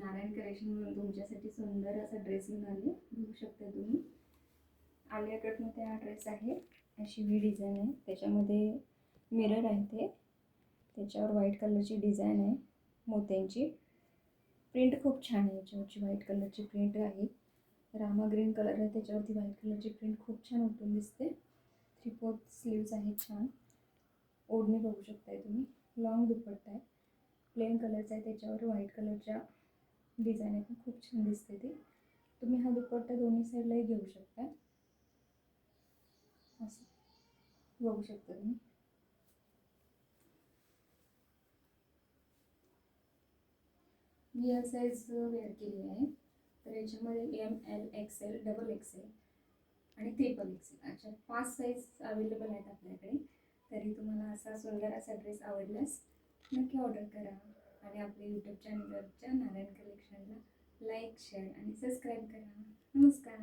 Narayan collection म्हणून तुमच्यासाठी सुंदर असा ड्रेस घेऊन आले. बघू शकता तुम्ही. आलिया कटमध्ये हा ड्रेस आहे. अशी ही डिझाईन आहे. त्याच्यामध्ये मिरर आहे ते. त्याच्यावर व्हाईट कलरची डिझाईन आहे मोत्यांची. प्रिंट खूप छान आहे. याच्यावरची व्हाईट कलरची प्रिंट आहे. रामा ग्रीन कलर आहे त्याच्यावरती व्हाईट कलरची प्रिंट खूप छान उठून दिसते. 3/4 स्लीव्स आहेत छान. ओढणी बघू शकताय तुम्ही. लॉंग दुपट्टा आहे. प्लेन कलरचा आहे त्याच्यावर व्हाईट कलरच्या डिझाईन आहे. खूप छान दिसते ती. तुम्ही हा दुपट्टा दोन्ही साईडलाही घेऊ शकता. असं बघू शकता तुम्ही. मी एल साईज वेअर केली आहे. तर याच्यामध्ये ML XL XXL आणि XXL अशा 5 साईज अवेलेबल आहेत आपल्याकडे. तरी तुम्हाला असा सुंदर असा ड्रेस आवडल्यास नक्की ऑर्डर करा आणि आपल्या यूट्यूब चॅनलवरच्या नारायण कलेक्शनला लाईक, शेअर आणि सबस्क्राईब करा. नमस्कार.